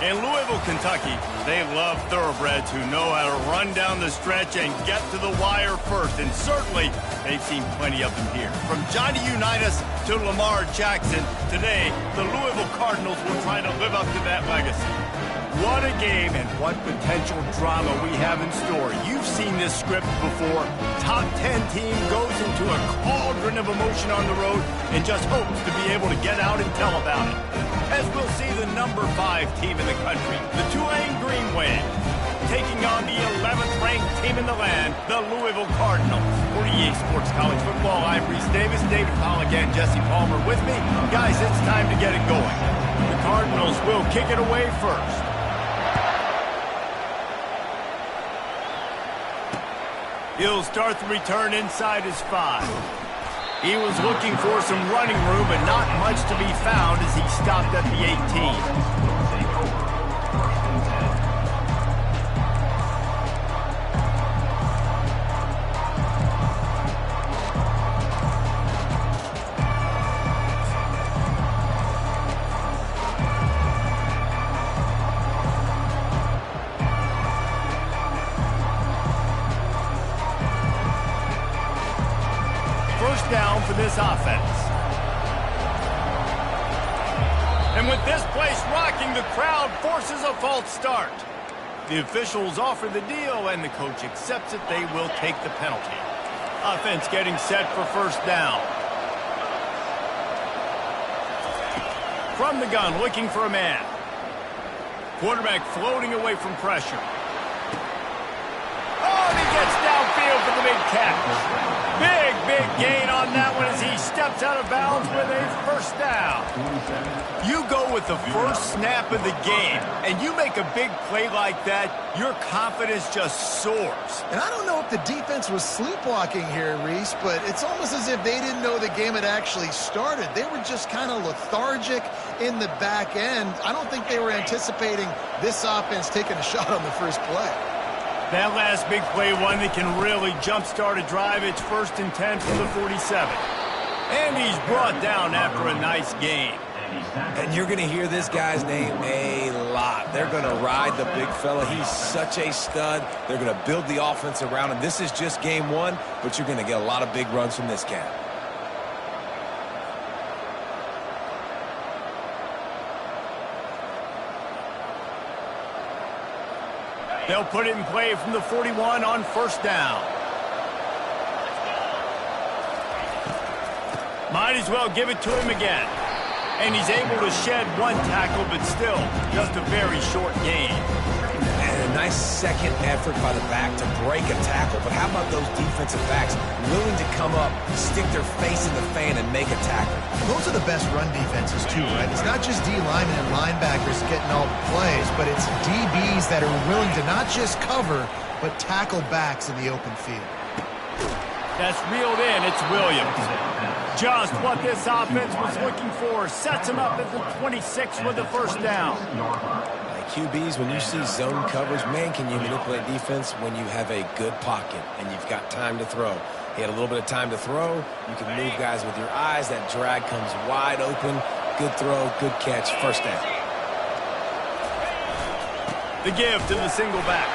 In Louisville, Kentucky, they love thoroughbreds who know how to run down the stretch and get to the wire first, and certainly they've seen plenty of them here. From Johnny Unitas to Lamar Jackson, today the Louisville Cardinals will try to live up to that legacy. What a game and what potential drama we have in store. You've seen this script before. Top 10 team goes into a cauldron of emotion on the road and just hopes to be able to get out and tell about it. As we'll see the number 5 team in the country, the Tulane Green Wave, taking on the 11th ranked team in the land, the Louisville Cardinals. For EA Sports College Football, I'm Reese Davis, David Powell again, Jesse Palmer with me. Guys, it's time to get it going. The Cardinals will kick it away first. He'll start the return inside his 5. He was looking for some running room, but not much to be found as he stopped at the 18. Down for this offense. And with this place rocking, the crowd forces a false start. The officials offer the deal, and the coach accepts it. They will take the penalty. Offense getting set for first down. From the gun, looking for a man. Quarterback floating away from pressure. Oh, and he gets downfield for the big catch. Big gain on that one as he steps out of bounds with a first down. You go with the first snap of the game, and you make a big play like that, your confidence just soars. And I don't know if the defense was sleepwalking here, Reese, but it's almost as if they didn't know the game had actually started. They were just kind of lethargic in the back end. I don't think they were anticipating this offense taking a shot on the first play. That last big play, one that can really jumpstart a drive. It's 1st and 10 from the 47. And he's brought down after a nice gain. And you're going to hear this guy's name a lot. They're going to ride the big fella. He's such a stud. They're going to build the offense around him. This is just game 1, but you're going to get a lot of big runs from this cat. They'll put it in play from the 41 on first down. Might as well give it to him again. And he's able to shed one tackle, but still just a very short gain. And a nice second effort by the back to break a tackle. But how about those defensive backs willing to come up, stick their face in the fan, and make a tackle? Those are the best run defenses, too, right? It's not just D linemen and linebackers getting all the plays, but it's DBs that are willing to not just cover, but tackle backs in the open field. That's reeled in. It's Williams. Just what this offense was looking for. Sets him up at the 26 with the first down. Like QBs, when you see zone coverage, man, can you manipulate defense when you have a good pocket and you've got time to throw. He had a little bit of time to throw. You can move guys with your eyes. That drag comes wide open. Good throw, good catch, first down. The give to the single back.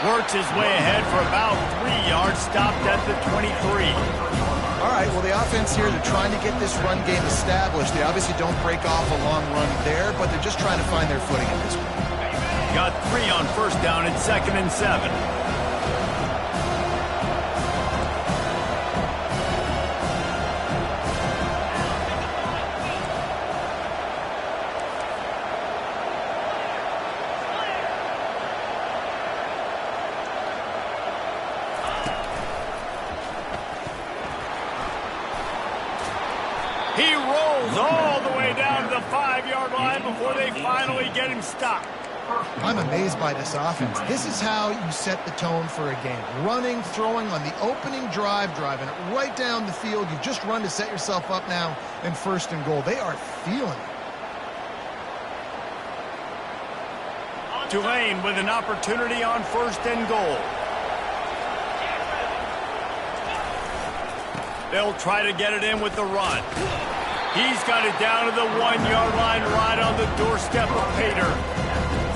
Works his way ahead for about 3 yards, stopped at the 23. All right, well, the offense here, they're trying to get this run game established. They obviously don't break off a long run there, but they're just trying to find their footing in this one. Got 3 on first down and 2nd and 7. He rolls all the way down to the 5-yard line before they finally get him stopped. I'm amazed by this offense. This is how you set the tone for a game. Running, throwing on the opening drive, driving it right down the field. You've just run to set yourself up now in 1st and goal. They are feeling it. Tulane with an opportunity on 1st and goal. They'll try to get it in with the run. He's got it down to the 1-yard line right on the doorstep of Pater.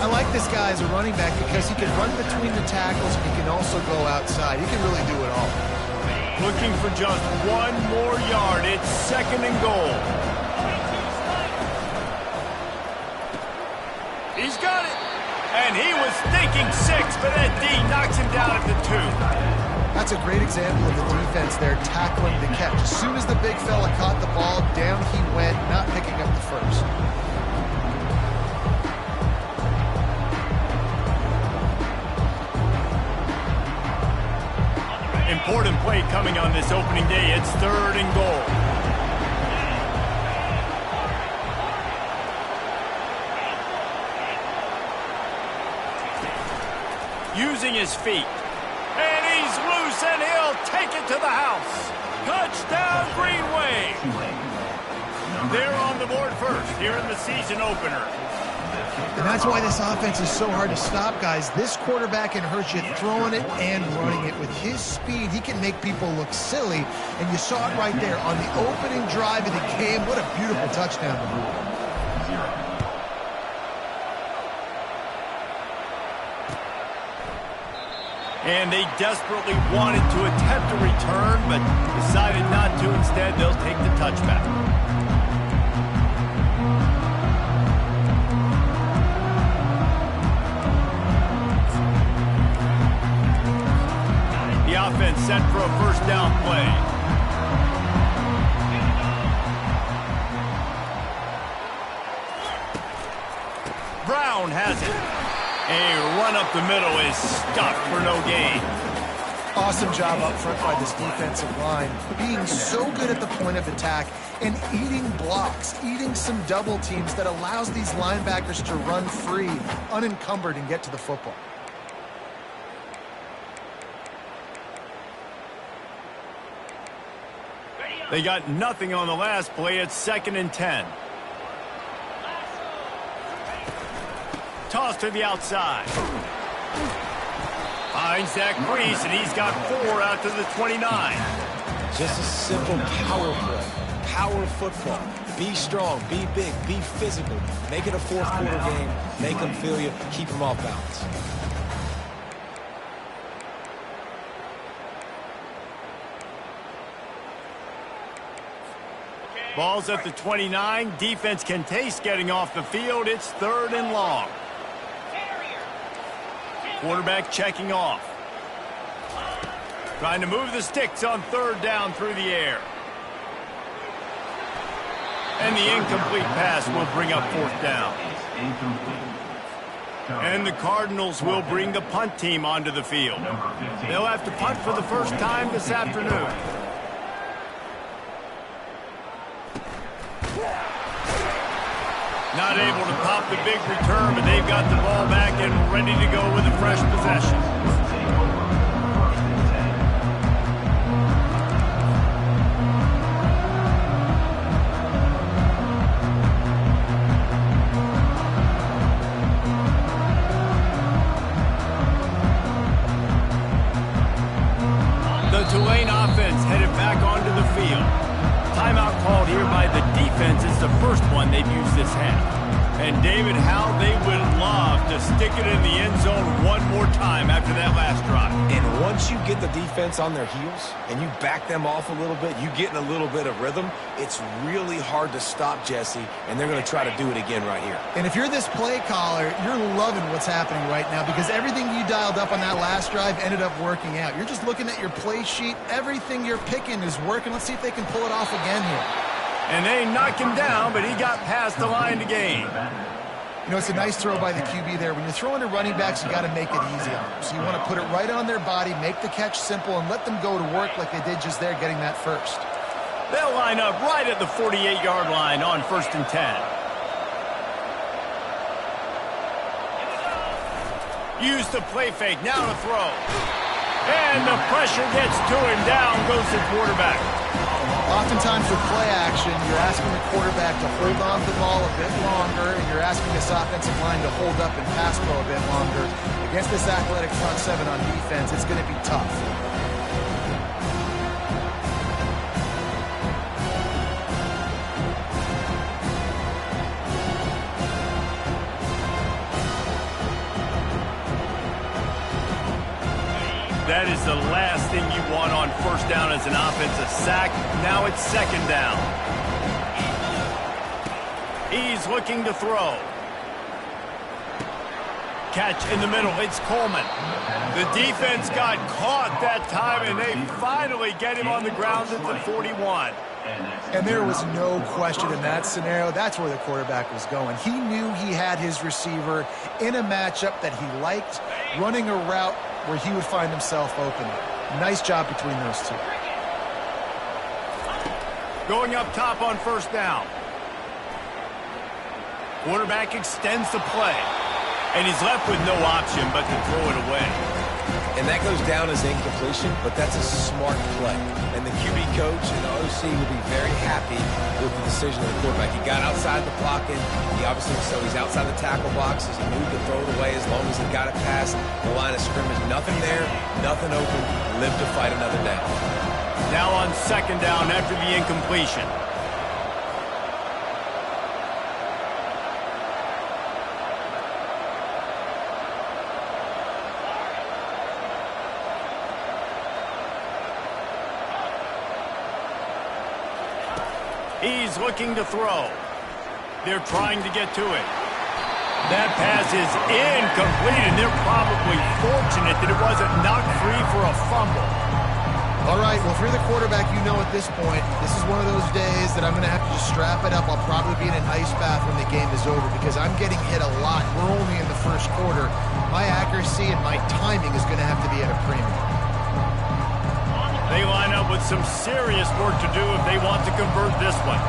I like this guy as a running back because he can run between the tackles and he can also go outside. He can really do it all. Looking for just one more yard. It's 2nd and goal. He's got it. And he was thinking 6, but that D knocks him down at the 2. That's a great example of the defense there tackling the catch. As soon as the big fella caught the ball, down he went, not picking up the first. Important play coming on this opening day. It's 3rd and goal. Using his feet. And he's loose, and he'll take it to the house. Touchdown, Green Wave. They're on the board first here in the season opener. And that's why this offense is so hard to stop, guys. This quarterback can hurt you throwing it and running it. With his speed, he can make people look silly. And you saw it right there on the opening drive of the game. What a beautiful touchdown. And they desperately wanted to attempt a return, but decided not to. Instead, they'll take the touchback. The offense set for a 1st down play. Brown has it. A run up the middle is stuffed for no gain. Awesome job up front by this defensive line. Being so good at the point of attack and eating blocks, eating some double teams that allows these linebackers to run free, unencumbered, and get to the football. They got nothing on the last play. It's 2nd and 10. Toss to the outside. Finds that crease, and he's got 4 out to the 29. Just a simple power play. Power football. Be strong, be big, be physical. Make it a 4th quarter game. Make them feel you. Keep them off balance. Ball's at the 29. Defense can taste getting off the field. It's 3rd and long. Quarterback checking off. Trying to move the sticks on 3rd down through the air. And the incomplete pass will bring up 4th down. And the Cardinals will bring the punt team onto the field. They'll have to punt for the first time this afternoon. Not able to pop the big return, but they've got the ball back and ready to go with a fresh possession. The Tulane offense headed back onto the field. Timeout called here by the defense. It's the first one they've used this half. And David, how they would love to stick it in the end zone one more time after that last drive. And once you get the defense on their heels and you back them off a little bit, you get in a little bit of rhythm, it's really hard to stop Jesse, and they're going to try to do it again right here. And if you're this play caller, you're loving what's happening right now because everything you dialed up on that last drive ended up working out. You're just looking at your play sheet. Everything you're picking is working. Let's see if they can pull it off again here. And they knock him down, but he got past the line to gain. You know, it's a nice throw by the QB there. When you're throwing to running backs, you got to make it easy on them. So you want to put it right on their body, make the catch simple, and let them go to work like they did just there, getting that first. They'll line up right at the 48-yard line on 1st and 10. Use the play fake, now to throw. And the pressure gets to him, down goes the quarterback. Oftentimes with play action, you're asking the quarterback to hold on to the ball a bit longer, and you're asking this offensive line to hold up and pass pro a bit longer. Against this athletic front seven on defense, it's going to be tough. That is the last thing you want on first down as an offensive sack. Now it's second down. He's looking to throw. Catch in the middle. It's Coleman. The defense got caught that time, and they finally get him on the ground at the 41. And there was no question in that scenario. That's where the quarterback was going. He knew he had his receiver in a matchup that he liked, running a route where he would find himself open. Nice job between those two. Going up top on first down. Quarterback extends the play. And he's left with no option but to throw it away. And that goes down as incompletion, but that's a smart play. And the QB coach and the OC will be very happy with the decision of the quarterback. He got outside the pocket. He obviously, so he's outside the tackle box as he moved to throw it away as long as he got it past the line of scrimmage. Nothing there, nothing open. Live to fight another down. Now on second down after the incompletion. He's looking to throw. They're trying to get to it. That pass is incomplete, and they're probably fortunate that it wasn't knocked free for a fumble. All right, well, if you're the quarterback, you know at this point, this is one of those days that I'm going to have to just strap it up. I'll probably be in an ice bath when the game is over because I'm getting hit a lot. We're only in the first quarter. My accuracy and my timing is going to have to be at a premium. They line up with some serious work to do if they want to convert this one.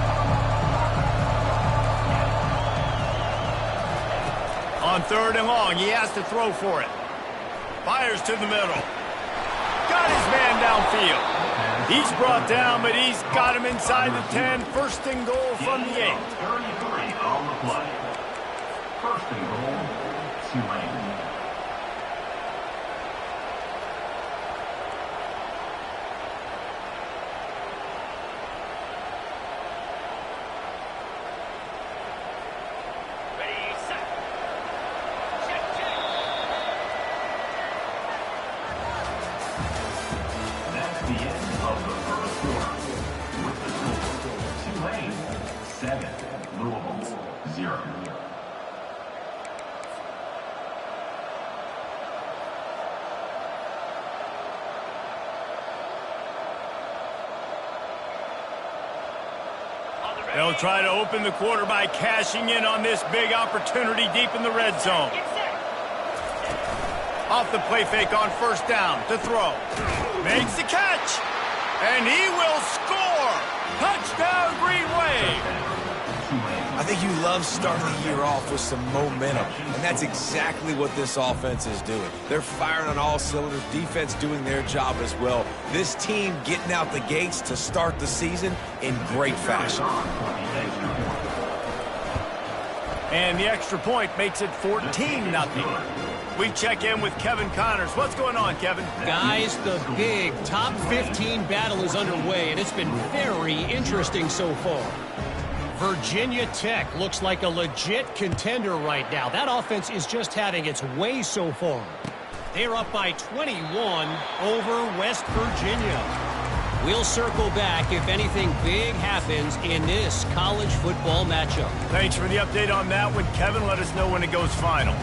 On third and long, he has to throw for it. Fires to the middle. Got his man downfield. He's brought down, but he's got him inside the 10. First and goal from the 8. 33 on the play. First and goal, Tulane. They'll try to open the quarter by cashing in on this big opportunity deep in the red zone. Off the play fake on first down to throw. Makes the catch. And he will score. Touchdown, Green Wave. I think you love starting the year off with some momentum, and that's exactly what this offense is doing. They're firing on all cylinders, defense doing their job as well. This team getting out the gates to start the season in great fashion. And the extra point makes it 14-0. We check in with Kevin Connors. What's going on, Kevin? Guys, the big top 15 battle is underway, and it's been very interesting so far. Virginia Tech looks like a legit contender right now. That offense is just having its way so far. They're up by 21 over West Virginia. We'll circle back if anything big happens in this college football matchup. Thanks for the update on that one, Kevin. Let us know when it goes final.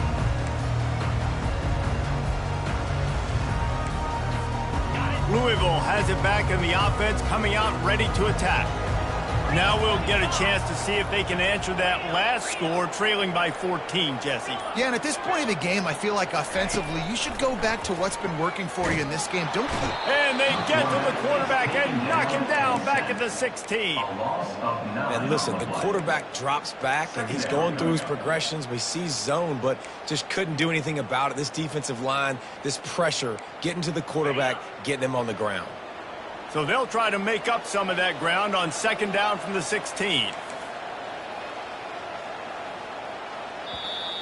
Louisville has it back in the offense, coming out ready to attack. Now we'll get a chance to see if they can answer that last score, trailing by 14, Jesse. Yeah, and at this point of the game, I feel like offensively, you should go back to what's been working for you in this game, don't you? And they get to the quarterback and knock him down back at the 16. And listen, the quarterback drops back, and he's going through his progressions. We see zone, but just couldn't do anything about it. This defensive line, this pressure, getting to the quarterback, getting him on the ground. So they'll try to make up some of that ground on second down from the 16.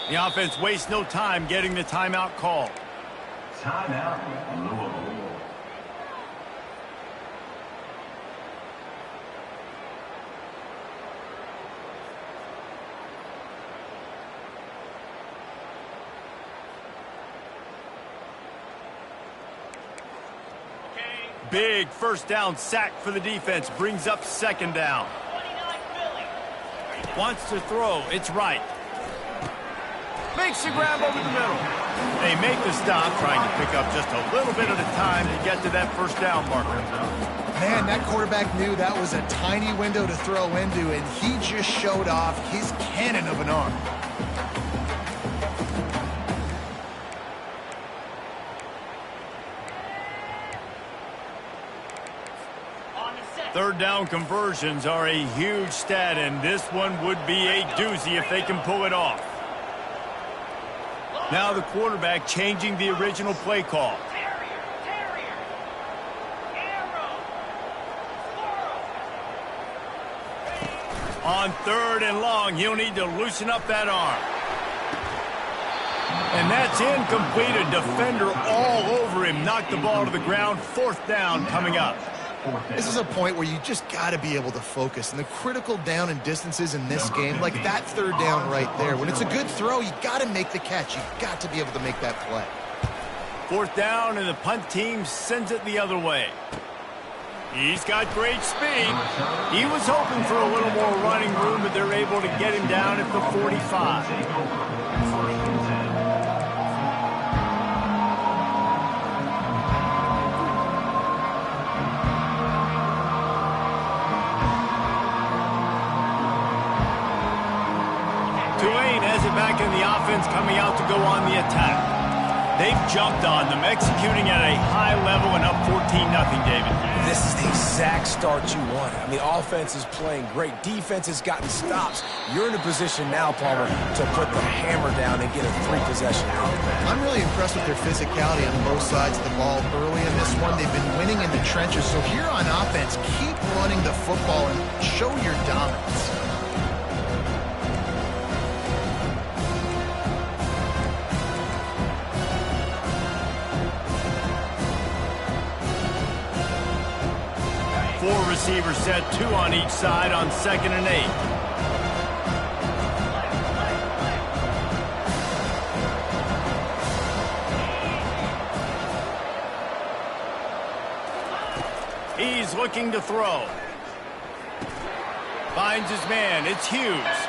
The offense wastes no time getting the timeout called. Timeout, Louisville. big first down sack for the defense. Brings up second down. Wants to throw. It's right. Makes the grab over the middle. They make the stop, trying to pick up just a little bit of the time to get to that first down marker. Man, that quarterback knew that was a tiny window to throw into, and he just showed off his cannon of an arm. Third down conversions are a huge stat, and this one would be a doozy if they can pull it off. Now the quarterback changing the original play call. On third and long, he'll need to loosen up that arm. And that's incomplete. A defender all over him. Knocked the ball to the ground. Fourth down coming up. This is a point where you just got to be able to focus. And the critical down and distances in this game, like that third down right there, when it's a good throw, you got to make the catch. You got to be able to make that play. Fourth down, and the punt team sends it the other way. He's got great speed. He was hoping for a little more running room, but they're able to get him down at the 45. Back in the offense, coming out to go on the attack. They've jumped on them, executing at a high level and up 14-0, David. This is the exact start you want. I mean, offense is playing great. Defense has gotten stops. You're in a position now, Palmer, to put the hammer down and get a three-possession out. I'm really impressed with their physicality on both sides of the ball early in this one. They've been winning in the trenches. So here on offense, keep running the football and show your dominance. Four receivers set, two on each side on 2nd and 8. He's looking to throw. Finds his man. It's Hughes.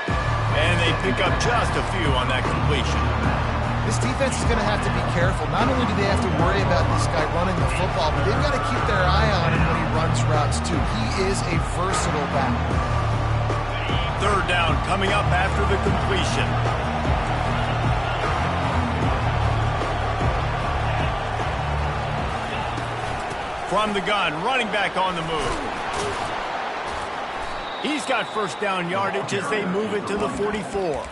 And they pick up just a few on that completion. This defense is going to have to be careful. Not only do they have to worry about this guy running the football, but they've got to keep their eye on him when he runs routes, too. He is a versatile back. Third down coming up after the completion. From the gun, running back on the move. He's got first down yardage as they move it to the 44.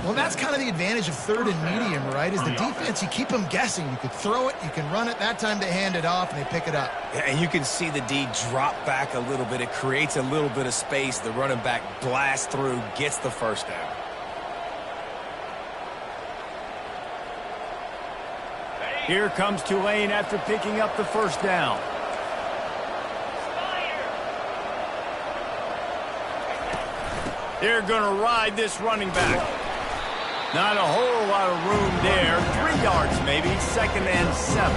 Well, that's kind of the advantage of third and medium, right? Is the defense, you keep them guessing. You could throw it, you can run it. That time they hand it off, and they pick it up. Yeah, and you can see the D drop back a little bit. It creates a little bit of space. The running back blasts through, gets the first down. Here comes Tulane after picking up the first down. They're going to ride this running back. Not a whole lot of room there. 3 yards maybe, 2nd and 7.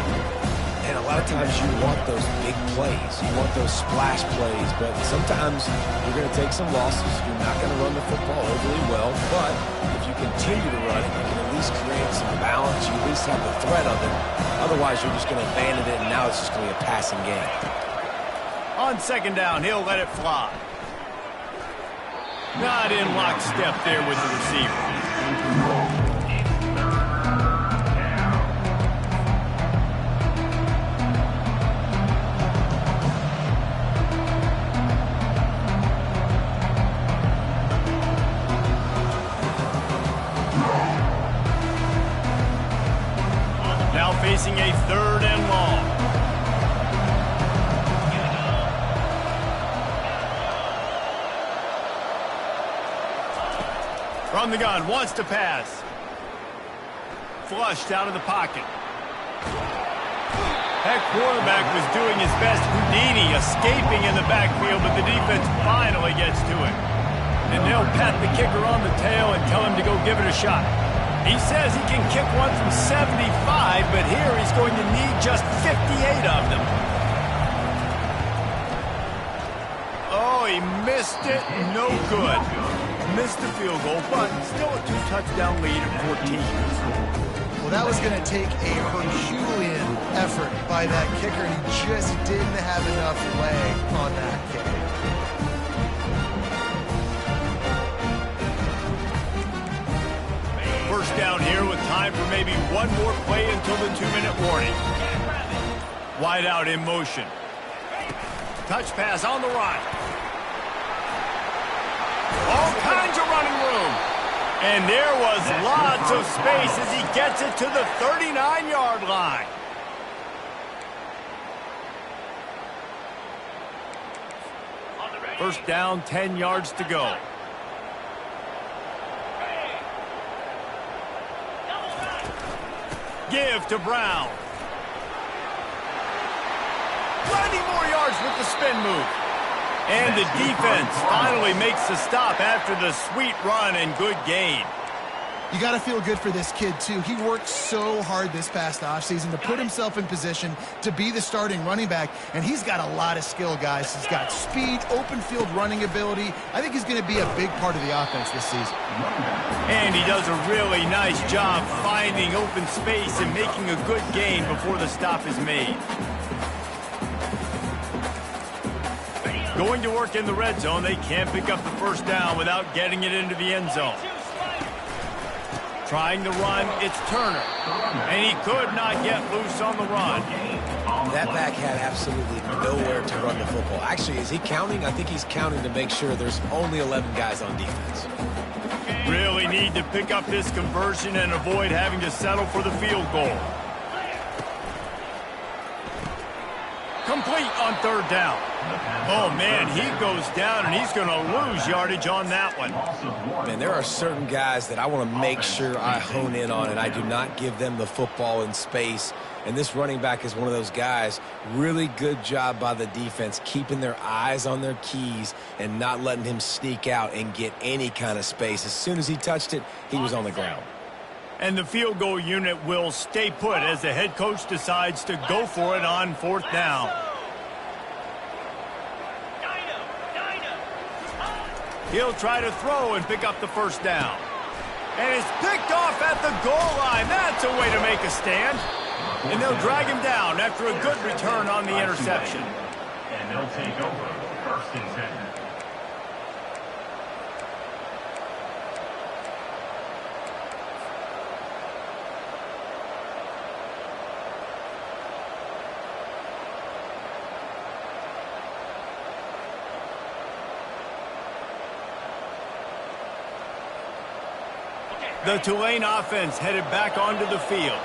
And a lot of times you want those big plays. You want those splash plays. But sometimes you're going to take some losses. You're not going to run the football overly well. But if you continue to run it, you can at least create some balance. You at least have the threat of it. Otherwise, you're just going to abandon it, and now it's just going to be a passing game. On 2nd down, he'll let it fly. Not in lockstep there with the receiver. Now facing a 3rd and long. From the gun, wants to pass. Flushed out of the pocket. That quarterback was doing his best. Houdini escaping in the backfield, but the defense finally gets to it. And they'll pat the kicker on the tail and tell him to go give it a shot. He says he can kick one from 75, but here he's going to need just 58 of them. he missed it. No good. Missed the field goal, but still a 2-touchdown lead at 14. Well, that was going to take a Herculean effort by that kicker. He just didn't have enough leg on that kick. First down here with time for maybe one more play until the 2-minute warning. Wide out in motion. Touch pass on the run. All kinds of running room. And there was lots of space as he gets it to the 39-yard line. First down, 10 yards to go. Give to Brown. 20 more yards with the spin move. And the defense finally makes the stop after the sweet run and good gain. You got to feel good for this kid, too. He worked so hard this past offseason to put himself in position to be the starting running back, and he's got a lot of skill, guys. He's got speed, open field running ability. I think he's going to be a big part of the offense this season. And he does a really nice job finding open space and making a good gain before the stop is made. Going to work in the red zone, they can't pick up the first down without getting it into the end zone. Trying to run, it's Turner. And he could not get loose on the run. That back had absolutely nowhere to run the football. Actually, is he counting? I think he's counting to make sure there's only 11 guys on defense. Really need to pick up this conversion and avoid having to settle for the field goal. Complete on third down. Oh, man, he goes down, and he's going to lose yardage on that one. Man, there are certain guys that I want to make sure I hone in on, and I do not give them the football in space. And this running back is one of those guys. Really good job by the defense, keeping their eyes on their keys and not letting him sneak out and get any kind of space. As soon as he touched it, he was on the ground. And the field goal unit will stay put as the head coach decides to go for it on fourth down. He'll try to throw and pick up the first down. And it's picked off at the goal line. That's a way to make a stand. And they'll drag him down after a good return on the interception. And they'll take over first and 10. The Tulane offense headed back onto the field.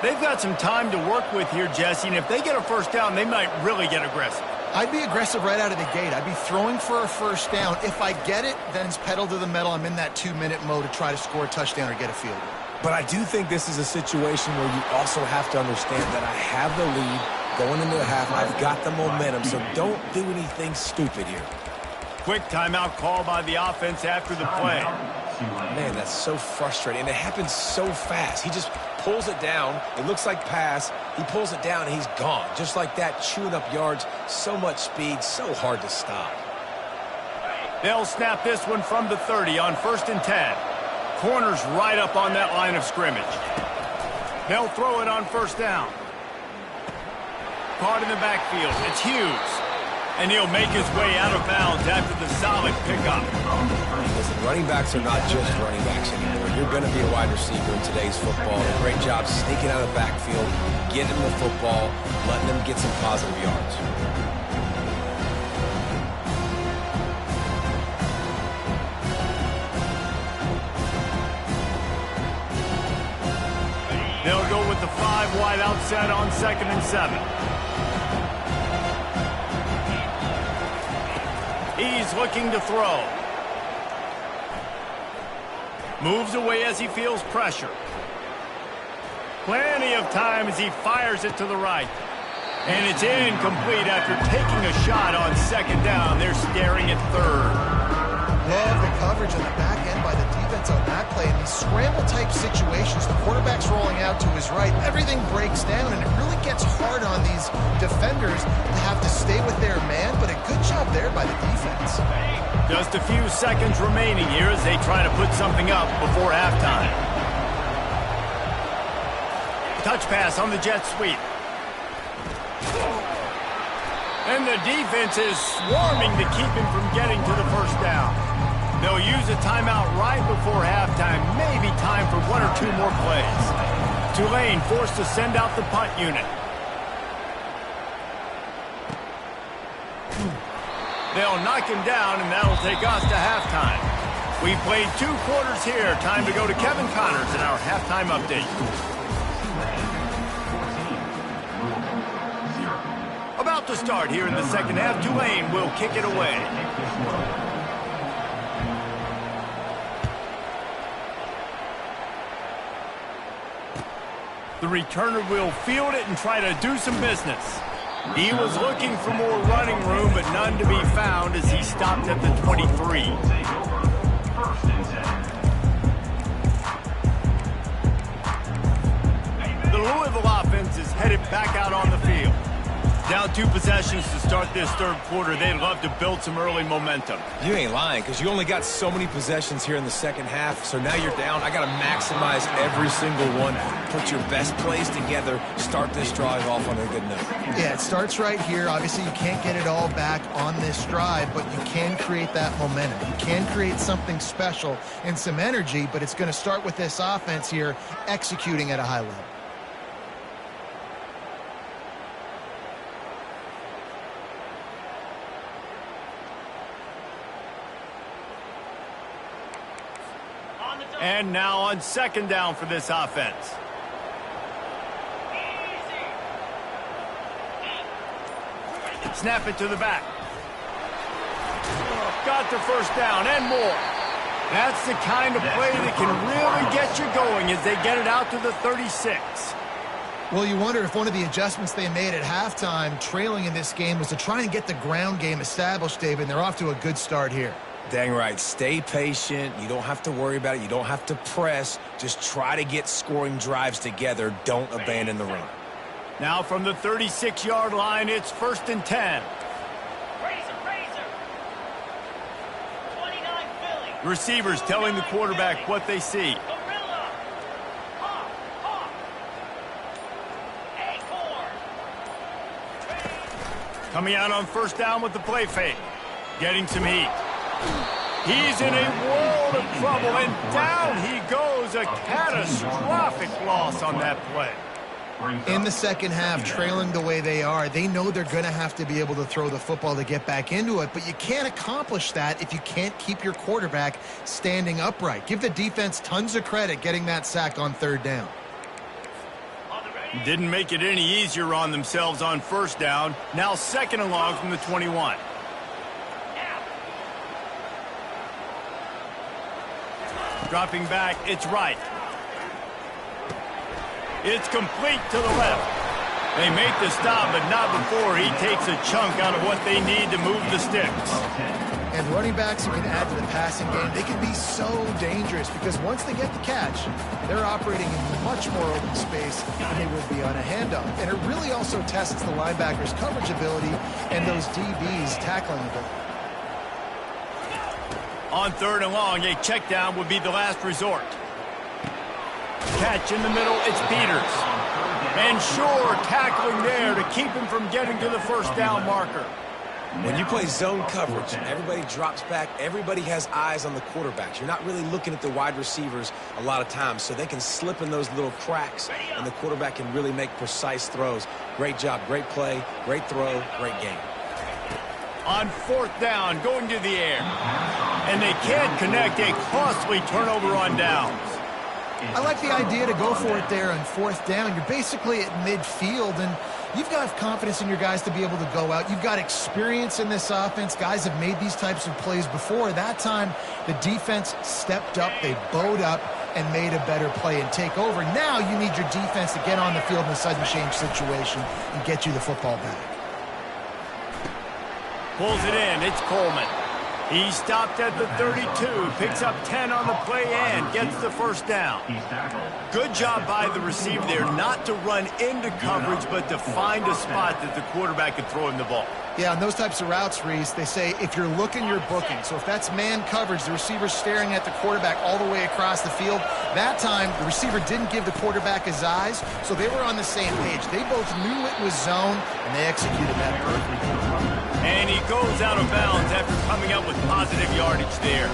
They've got some time to work with here, Jesse, and if they get a first down, they might really get aggressive. I'd be aggressive right out of the gate. I'd be throwing for a first down. If I get it, then it's pedal to the metal. I'm in that 2-minute mode to try to score a touchdown or get a field goal. But I do think this is a situation where you also have to understand that I have the lead going into the half. I've got the momentum, so don't do anything stupid here. Quick timeout call by the offense after the play. Man, that's so frustrating. And it happens so fast. He just pulls it down. It looks like pass. He pulls it down, and he's gone. Just like that, chewing up yards. So much speed, so hard to stop. They'll snap this one from the 30 on 1st and 10. Corner's right up on that line of scrimmage. They'll throw it on first down. Caught in the backfield. It's Hughes. And he'll make his way out of bounds after the solid pickup. Listen, running backs are not just running backs anymore. You're going to be a wide receiver in today's football. A great job sneaking out of the backfield, getting them the football, letting them get some positive yards. They'll go with the 5 wide out set on 2nd and 7. He's looking to throw. Moves away as he feels pressure. Plenty of time as he fires it to the right. And it's incomplete after taking a shot on 2nd down. They're staring at 3rd. Love the coverage on the back end by the defense on that play. In these scramble-type situations, the quarterback's rolling out to his right. Everything breaks down, and it really gets hard on these defenders to have to stay with their man, but a good job there by the defense. Just a few seconds remaining here as they try to put something up before halftime. Touch pass on the jet sweep. And the defense is swarming to keep him from getting to the first down. They'll use a timeout right before halftime. Maybe time for one or two more plays. Tulane forced to send out the punt unit. They'll knock him down, and that'll take us to halftime. We played 2 quarters here. Time to go to Kevin Connors in our halftime update. About to start here in the second half. Tulane will kick it away. The returner will field it and try to do some business. He was looking for more running room, but none to be found as he stopped at the 23. The Louisville offense is headed back out on the field. Down 2 possessions to start this third quarter. They'd love to build some early momentum. You ain't lying, because you only got so many possessions here in the second half, so now you're down. I got to maximize every single one. Put your best plays together. Start this drive off on a good note. Yeah, it starts right here. Obviously, you can't get it all back on this drive, but you can create that momentum. You can create something special and some energy, but it's going to start with this offense here executing at a high level. And now on second down for this offense. Snap it to the back. Got the first down and more. That's the kind of play that can really get you going as they get it out to the 36. Well, you wonder if one of the adjustments they made at halftime, trailing in this game, was to try and get the ground game established, David, and they're off to a good start here. Dang right. Stay patient. You don't have to worry about it. You don't have to press. Just try to get scoring drives together. Don't abandon the run. Now from the 36-yard line, it's 1st and 10. Receivers telling the quarterback what they see. Coming out on first down with the play fake. Getting some heat. He's in a world of trouble, and down he goes. A catastrophic loss on that play. In the second half, trailing the way they are, they know they're going to have to be able to throw the football to get back into it, but you can't accomplish that if you can't keep your quarterback standing upright. Give the defense tons of credit getting that sack on third down. Didn't make it any easier on themselves on first down. Now second and long from the 21. Dropping back, it's right. It's complete to the left. They make the stop, but not before he takes a chunk out of what they need to move the sticks. And running backs who can add to the passing game, they can be so dangerous because once they get the catch, they're operating in much more open space than they would be on a handoff. And it really also tests the linebackers' coverage ability and those DBs' tackling ability. On third and long, a check down would be the last resort. Catch in the middle, it's Peters. And Shore tackling there to keep him from getting to the first down marker. When you play zone coverage, everybody drops back. Everybody has eyes on the quarterbacks. You're not really looking at the wide receivers a lot of times, so they can slip in those little cracks, and the quarterback can really make precise throws. Great job, great play, great throw, great game. On fourth down, going to the air. And they can't connect, a costly turnover on downs. I like the idea to go for it there on fourth down. You're basically at midfield, and you've got confidence in your guys to be able to go out. You've got experience in this offense. Guys have made these types of plays before. That time, the defense stepped up, they bowed up, and made a better play and take over. Now you need your defense to get on the field in a sudden change situation and get you the football back. Pulls it in, it's Coleman. He stopped at the 32, picks up 10 on the play and gets the first down. Good job by the receiver there not to run into coverage, but to find a spot that the quarterback could throw him the ball. Yeah, on those types of routes, Reese, they say if you're looking, you're booking. So if that's man coverage, the receiver's staring at the quarterback all the way across the field. That time, the receiver didn't give the quarterback his eyes, so they were on the same page. They both knew it was zone, and they executed that perfectly. And he goes out of bounds after coming up with positive yardage there.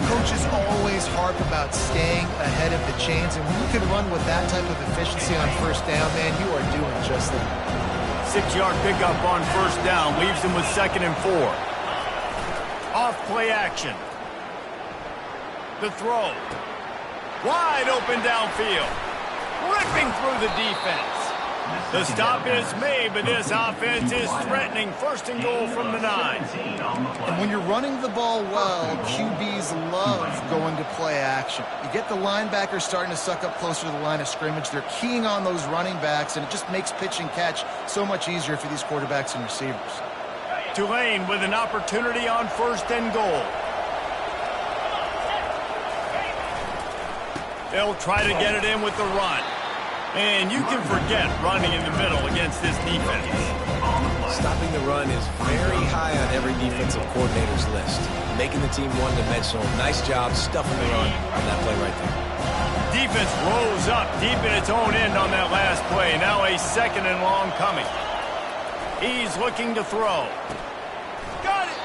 Coaches always harp about staying ahead of the chains, and when you can run with that type of efficiency on first down, man, you are doing just that. 6-yard pickup on first down, leaves him with 2nd and 4. Off play action. The throw. Wide open downfield. Ripping through the defense. The stop is made, but this offense is threatening 1st and goal from the 9. And when you're running the ball well, QBs love going to play action. You get the linebackers starting to suck up closer to the line of scrimmage. They're keying on those running backs, and it just makes pitch and catch so much easier for these quarterbacks and receivers. Tulane with an opportunity on 1st and goal. They'll try to get it in with the run. And you can forget running in the middle against this defense. Stopping the run is very high on every defensive coordinator's list. Making the team one-dimensional. Nice job stuffing the run on that play right there. Defense rose up deep in its own end on that last play. Now a 2nd and long coming. He's looking to throw. Got it!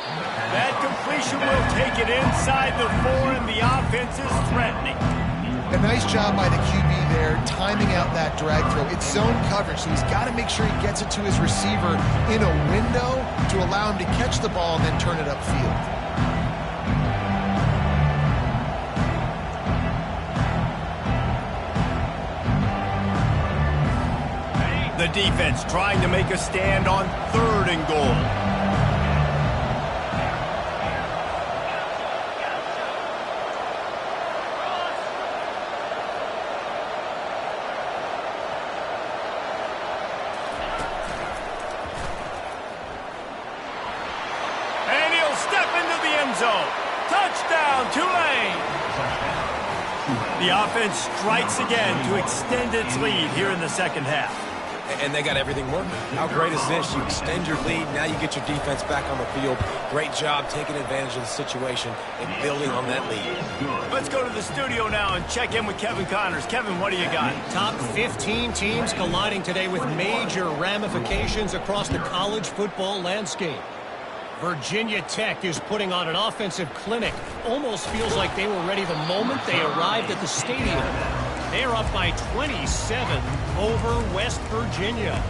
That completion will take it inside the 4, and the offense is threatening. A nice job by the QB there, timing out that drag throw. It's zone coverage, so he's got to make sure he gets it to his receiver in a window to allow him to catch the ball and then turn it upfield. The defense trying to make a stand on 3rd and goal. Touchdown, Tulane! The offense strikes again to extend its lead here in the 2nd half. And they got everything working. How great is this? You extend your lead, now you get your defense back on the field. Great job taking advantage of the situation and building on that lead. Let's go to the studio now and check in with Kevin Connors. Kevin, what do you got? Top 15 teams colliding today with major ramifications across the college football landscape. Virginia Tech is putting on an offensive clinic. Almost feels like they were ready the moment they arrived at the stadium. They're up by 27 over West Virginia.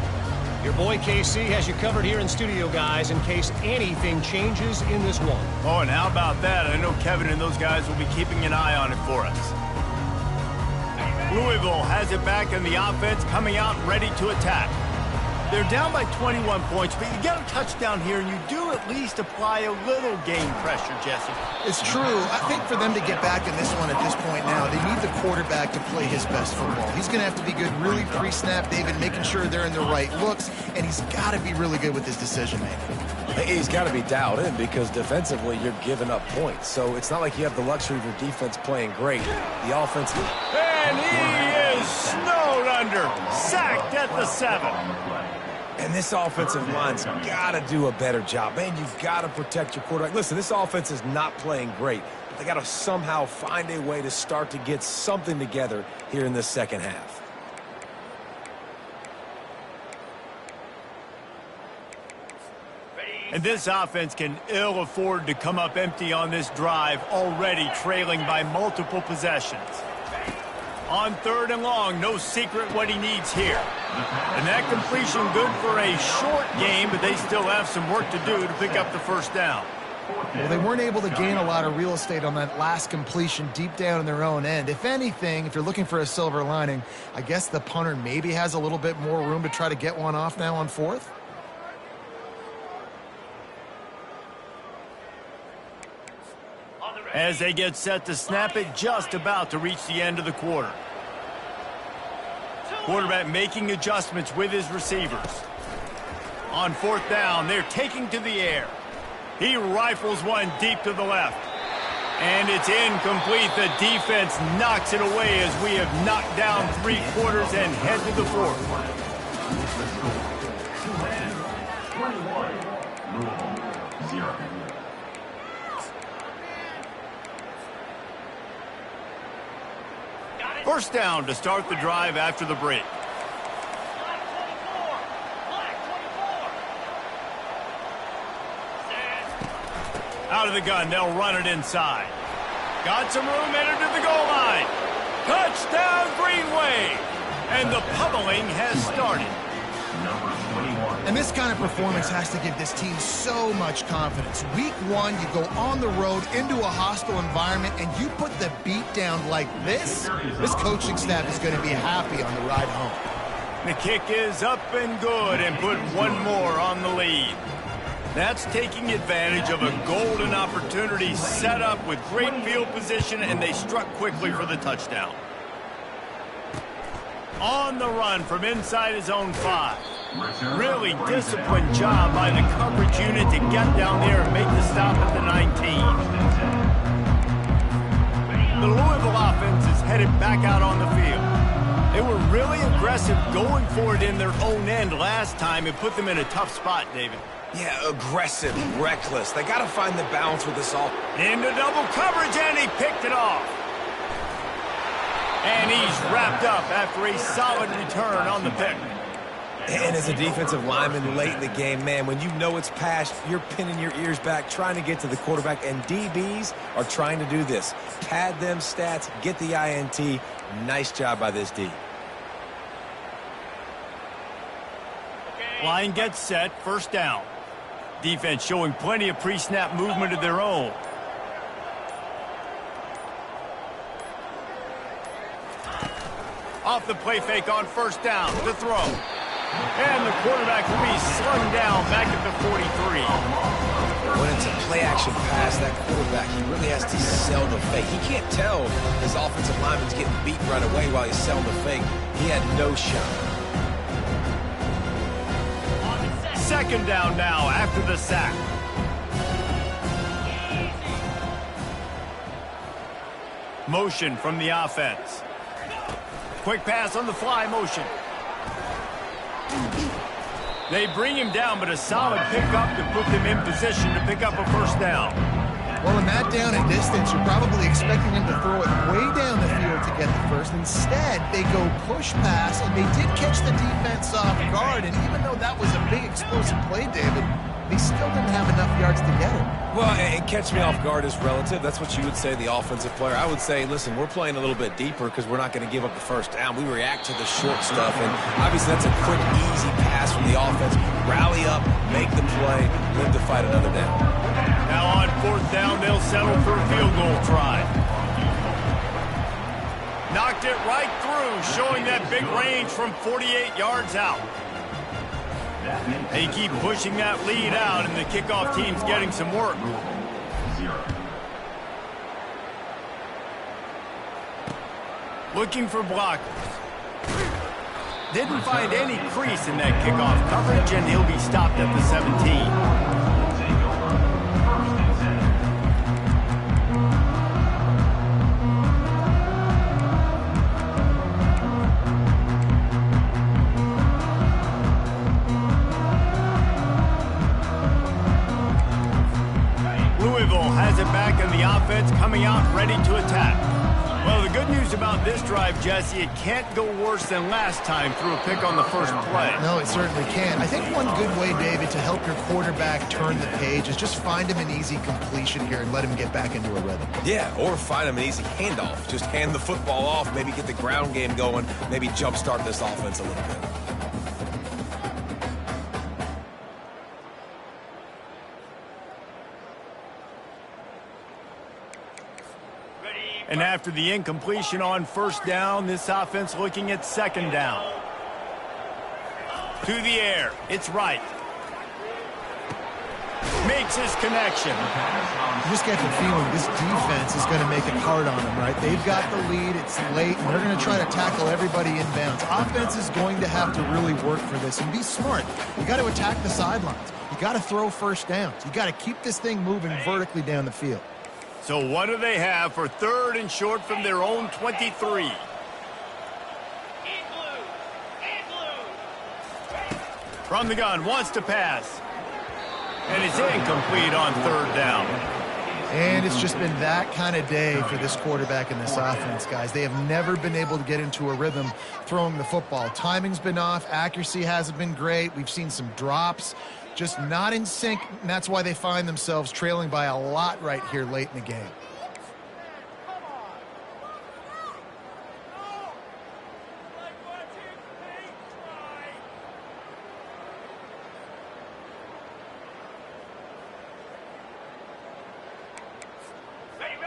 Your boy KC has you covered here in studio, guys, in case anything changes in this one. Oh, and how about that? I know Kevin and those guys will be keeping an eye on it for us. Louisville has it back in the offense, coming out ready to attack. They're down by 21 points, but you get a touchdown here, and you do at least apply a little game pressure, Jesse. It's true. I think for them to get back in this one at this point now, they need the quarterback to play his best football. He's going to have to be good really pre-snap, David, making sure they're in the right looks, and he's got to be really good with his decision-making. He's got to be dialed in because defensively you're giving up points. So it's not like you have the luxury of your defense playing great. The offense... And he is snowed under, sacked at the 7. And this offensive line's got to do a better job. Man, you've got to protect your quarterback. Listen, this offense is not playing great, but they got to somehow find a way to start to get something together here in this 2nd half. And this offense can ill afford to come up empty on this drive, already trailing by multiple possessions. On 3rd and long, no secret what he needs here. And that completion good for a short game, but they still have some work to do to pick up the 1st down. Well, they weren't able to gain a lot of real estate on that last completion deep down in their own end. If anything, if you're looking for a silver lining, I guess the punter maybe has a little bit more room to try to get one off now on 4th. As they get set to snap it, just about to reach the end of the quarter. Quarterback making adjustments with his receivers. On 4th down, they're taking to the air. He rifles one deep to the left. And it's incomplete. The defense knocks it away as we have knocked down 3 quarters and head to the 4th. First down to start the drive after the break. Out of the gun, they'll run it inside. Got some room, entered to the goal line. Touchdown, Greenway! And the pummeling has started. And this kind of performance has to give this team so much confidence. Week 1, you go on the road into a hostile environment, and you put the beat down like this. This coaching staff is going to be happy on the ride home. The kick is up and good, and put one more on the lead. That's taking advantage of a golden opportunity set up with great field position, and they struck quickly for the touchdown. On the run from inside his own 5. Really disciplined job by the coverage unit to get down there and make the stop at the 19. The Louisville offense is headed back out on the field. They were really aggressive going for it in their own end last time. It put them in a tough spot, David. Yeah, aggressive, reckless. They got to find the balance with this all. Into double coverage, and he picked it off. And he's wrapped up after a solid return on the pick. And as a defensive lineman late in the game, man, when you know it's passed, you're pinning your ears back, trying to get to the quarterback, and DBs are trying to do this. Pad them stats, get the INT. Nice job by this D. Line gets set, first down. Defense showing plenty of pre-snap movement of their own. Off the play fake on first down to throw. And the quarterback will be slung down back at the 43. When it's a play-action pass, that quarterback, he really has to sell the fake. He can't tell his offensive lineman's getting beat right away while he's selling the fake. He had no shot. Second down now after the sack. Motion from the offense. Quick pass on the fly motion. They bring him down, but a solid pickup to put them in position to pick up a first down. Well, in that down and distance, you're probably expecting him to throw it way down the field to get the first. Instead, they go push pass, and they did catch the defense off guard. And even though that was a big explosive play, David, they still didn't have enough yards to get it. Well, and catch me off guard is relative. That's what you would say, the offensive player. I would say, listen, we're playing a little bit deeper because we're not going to give up the first down. We react to the short stuff, and obviously that's a quick, easy pass from the offense. Rally up, make the play, live to fight another down. Now on fourth down, they'll settle for a field goal try. Knocked it right through, showing that big range from 48 yards out. They keep pushing that lead out, and the kickoff team's getting some work. Looking for blockers. Didn't find any crease in that kickoff coverage, and he'll be stopped at the 17. Has it back, and the offense coming out ready to attack. Well, the good news about this drive, Jesse, it can't go worse than last time through a pick on the first play. No, it certainly can. I think one good way, David, to help your quarterback turn the page is just find him an easy completion here and let him get back into a rhythm. Yeah, or find him an easy handoff. Just hand the football off, maybe get the ground game going, maybe jumpstart this offense a little bit. And after the incompletion on first down, this offense looking at second down. To the air. It's right. Makes his connection. You just get the feeling this defense is going to make it hard on them, right? They've got the lead. It's late, and they're going to try to tackle everybody inbounds. Offense is going to have to really work for this and be smart. You got to attack the sidelines. You got to throw first downs. You got to keep this thing moving vertically down the field. So what do they have for 3rd and short from their own 23? From the gun, wants to pass. And it's incomplete on 3rd down. And it's just been that kind of day for this quarterback and this offense, guys. They have never been able to get into a rhythm throwing the football. Timing's been off. Accuracy hasn't been great. We've seen some drops. Just not in sync, and that's why they find themselves trailing by a lot right here late in the game.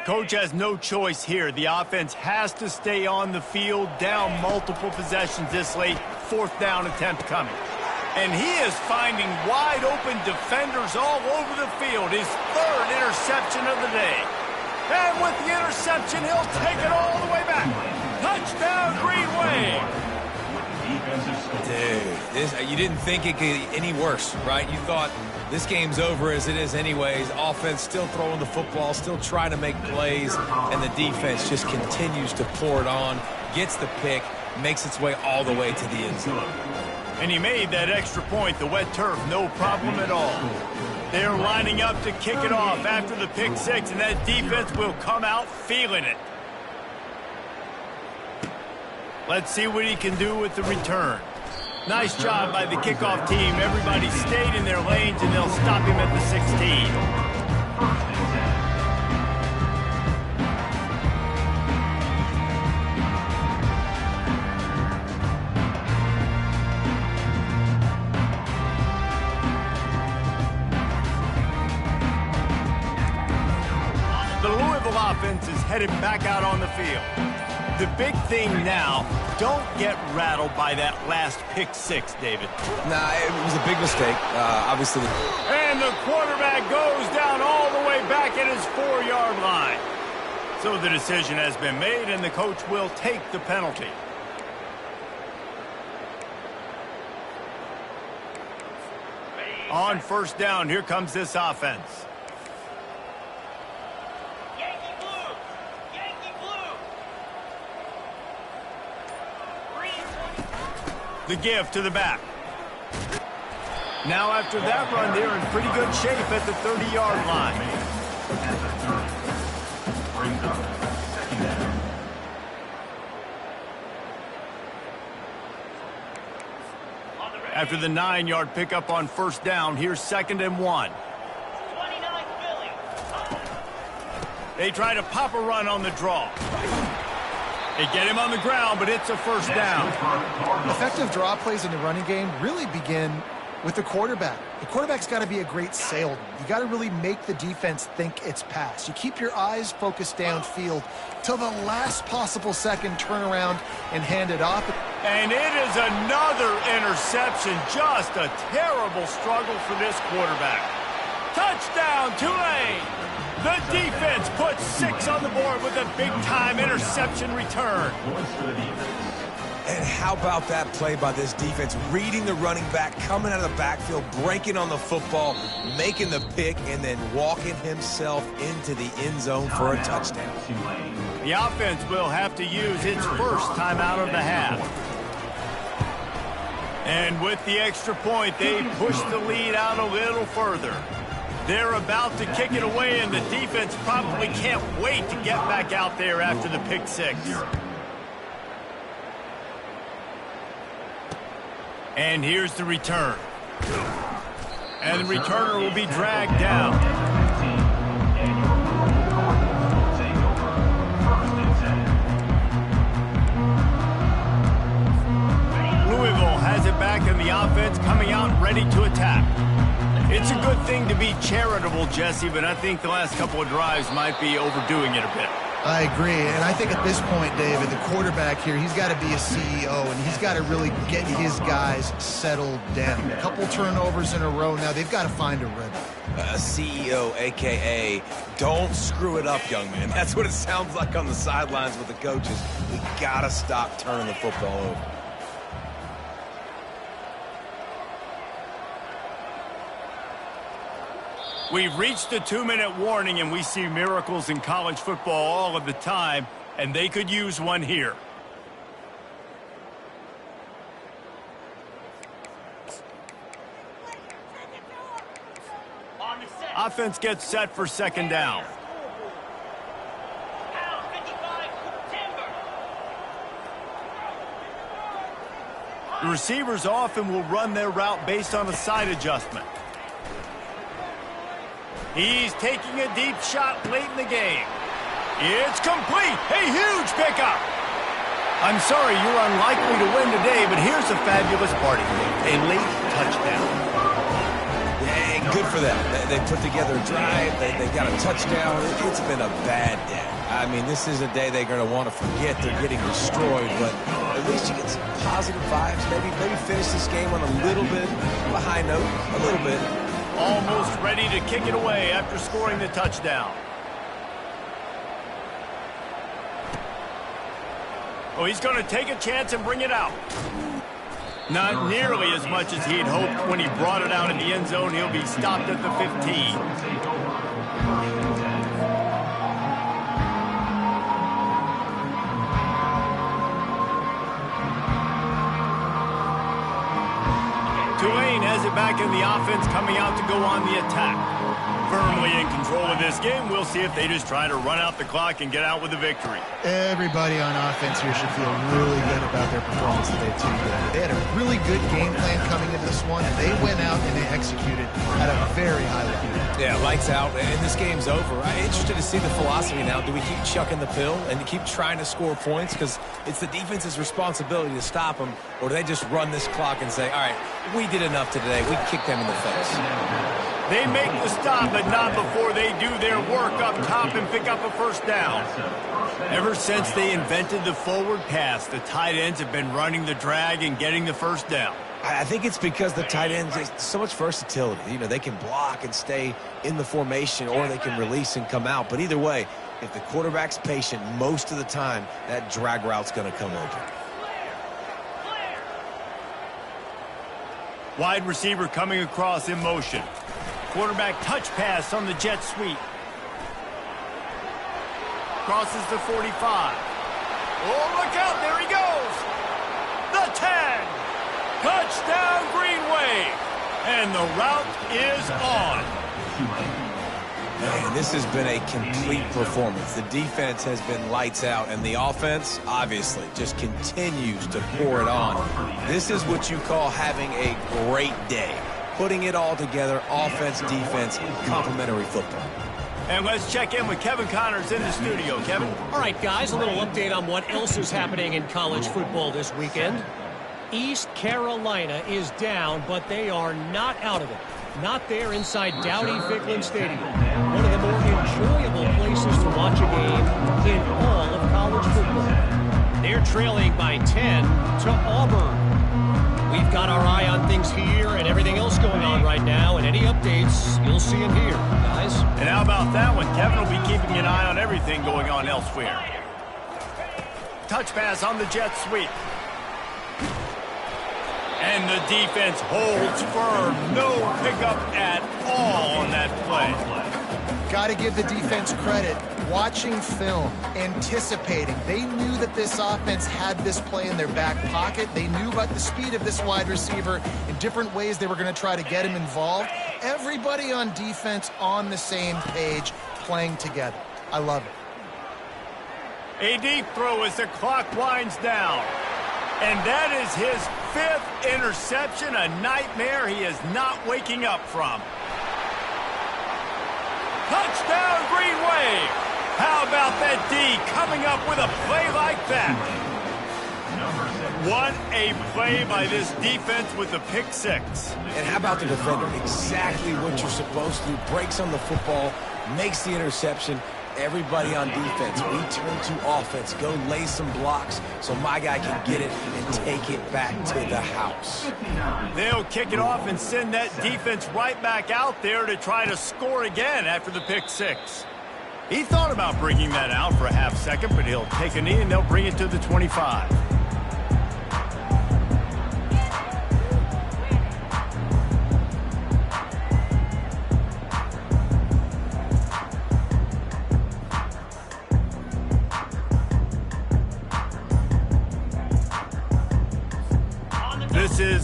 Coach has no choice here. The offense has to stay on the field, down multiple possessions this late. 4th down attempt coming. And he is finding wide open defenders all over the field. His 3rd interception of the day. And with the interception, he'll take it all the way back. Touchdown, Green Wave. Dude, you didn't think it could get any worse, right? You thought this game's over as it is anyways. Offense still throwing the football, still trying to make plays, and the defense just continues to pour it on, gets the pick, makes its way all the way to the end zone. And he made that extra point, the wet turf, no problem at all. They're lining up to kick it off after the pick 6, and that defense will come out feeling it. Let's see what he can do with the return. Nice job by the kickoff team. Everybody stayed in their lanes, and they'll stop him at the 16. The Louisville offense is headed back out on the field. The big thing now, don't get rattled by that last pick 6, David. Nah, it was a big mistake, obviously. And the quarterback goes down all the way back at his 4-yard line. So the decision has been made, and the coach will take the penalty. On 1st down, here comes this offense. The give to the back. Now after that run, they're in pretty good shape at the 30-yard line. After the 9-yard pickup on 1st down, here's 2nd and 1. They try to pop a run on the draw. They get him on the ground, but it's a 1st down. Effective draw plays in the running game really begin with the quarterback. The quarterback's got to be a great salesman. You got to really make the defense think it's pass. You keep your eyes focused downfield till the last possible second, turn around and hand it off. And it is another interception. Just a terrible struggle for this quarterback. Touchdown, Tulane! The defense puts 6 on the board with a big-time interception return. And how about that play by this defense? Reading the running back, coming out of the backfield, breaking on the football, making the pick, and then walking himself into the end zone for a touchdown. The offense will have to use its first timeout of the half. And with the extra point, they push the lead out a little further. They're about to kick it away, and the defense probably can't wait to get back out there after the pick 6. And here's the return. And the returner will be dragged down. Louisville has it back, and the offense coming out ready to attack. It's a good thing to be charitable, Jesse, but I think the last couple of drives might be overdoing it a bit. I agree, and I think at this point, David, the quarterback here, he's got to be a CEO, and he's got to really get his guys settled down. A couple turnovers in a row now. They've got to find a rhythm. A CEO, a.k.a. don't screw it up, young man. That's what it sounds like on the sidelines with the coaches. We got to stop turning the football over. We've reached the 2-minute warning, and we see miracles in college football all of the time, and they could use one here. Offense gets set for second down. The receivers often will run their route based on a side adjustment. He's taking a deep shot late in the game. It's complete. A huge pickup. I'm sorry, you're unlikely to win today, but here's a fabulous party. A late touchdown. Yeah, good for them. They put together a drive. They got a touchdown. It's been a bad day. I mean, this is a day they're going to want to forget. They're getting destroyed, but at least you get some positive vibes. Maybe finish this game on a little bit of a high note, a little bit. Almost ready to kick it away after scoring the touchdown. Oh, he's going to take a chance and bring it out. Not nearly as much as he'd hoped when he brought it out in the end zone. He'll be stopped at the 15. Tulane has it back in the offense, coming out to go on the attack. Firmly in control of this game. We'll see if they just try to run out the clock and get out with a victory. Everybody on offense here should feel really good about their performance today, too. They had a really good game plan coming into this one, and they went out and they executed at a very high level. Yeah, lights out, and this game's over. I'm interested to see the philosophy now. Do we keep chucking the pill and keep trying to score points? Because it's the defense's responsibility to stop them, or do they just run this clock and say, all right, we did enough today. We kicked them in the face. They make the stop, but not before they do their work up top and pick up a first down. Ever since they invented the forward pass, the tight ends have been running the drag and getting the first down. I think it's because the tight ends, there's so much versatility. You know, they can block and stay in the formation, or they can release and come out. But either way, if the quarterback's patient most of the time, that drag route's going to come open. Wide receiver coming across in motion. Quarterback touch pass on the jet sweep. Crosses the 45. Oh, look out, there he goes. The 10. Touchdown, Green Wave. And the route is on. Man, this has been a complete performance. The defense has been lights out, and the offense, obviously, just continues to pour it on. This is what you call having a great day. Putting it all together, offense, defense, complementary football. And let's check in with Kevin Connors in the studio. Kevin? All right, guys, a little update on what else is happening in college football this weekend. East Carolina is down, but they are not out of it. Not there inside Dowdy-Ficklin Stadium. One of the more enjoyable places to watch a game in all of college football. They're trailing by 10 to Auburn. We've got our eye on things here and everything else going on right now, and any updates you'll see in here, guys. And how about that one? Kevin will be keeping an eye on everything going on elsewhere. Touch pass on the jet sweep. And the defense holds firm. No pickup at all on that play. Got to give the defense credit. Watching film, anticipating. They knew that this offense had this play in their back pocket. They knew about the speed of this wide receiver in different ways they were going to try to get him involved. Everybody on defense on the same page, playing together. I love it. A deep throw as the clock winds down. And that is his 5th interception, a nightmare he is not waking up from. Touchdown, Green Wave! How about that D coming up with a play like that? What a play by this defense with the pick 6. And how about the defender? Exactly what you're supposed to do. Breaks on the football, makes the interception. Everybody on defense, we turn to offense. Go lay some blocks so my guy can get it and take it back to the house. They'll kick it off and send that defense right back out there to try to score again after the pick 6. He thought about bringing that out for a half second, but he'll take a knee and they'll bring it to the 25.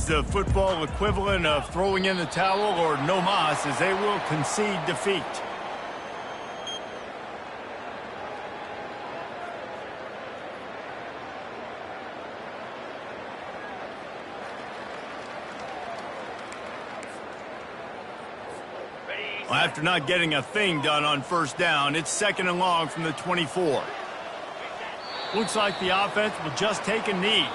the football equivalent of throwing in the towel or no mas, as they will concede defeat. Well, after not getting a thing done on first down, it's 2nd and long from the 24. Looks like the offense will just take a knee.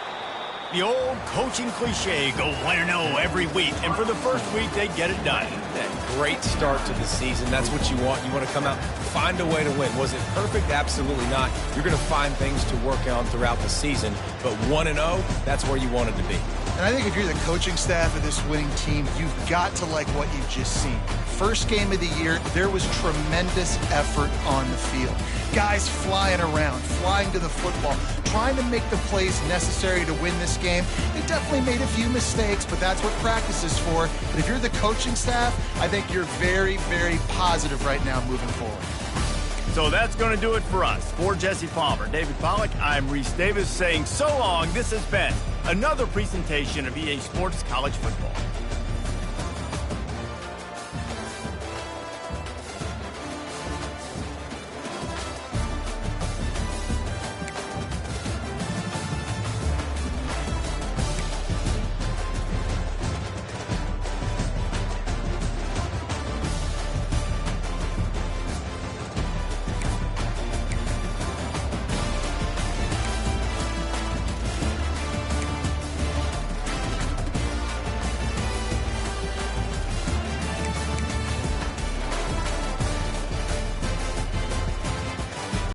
The old coaching cliche, go 1-0 every week, and for the first week, they get it done. That great start to the season. That's what you want. You want to come out, find a way to win. Was it perfect? Absolutely not. You're going to find things to work on throughout the season, but 1-0, that's where you wanted to be. And I think if you're the coaching staff of this winning team, you've got to like what you've just seen. First game of the year, there was tremendous effort on the field. Guys flying around, flying to the football, trying to make the plays necessary to win this game. They definitely made a few mistakes, but that's what practice is for. But if you're the coaching staff, I think you're very, very positive right now moving forward. So that's going to do it for us. For Jesse Palmer, David Pollack, I'm Reese Davis saying so long. This has been another presentation of EA Sports College Football.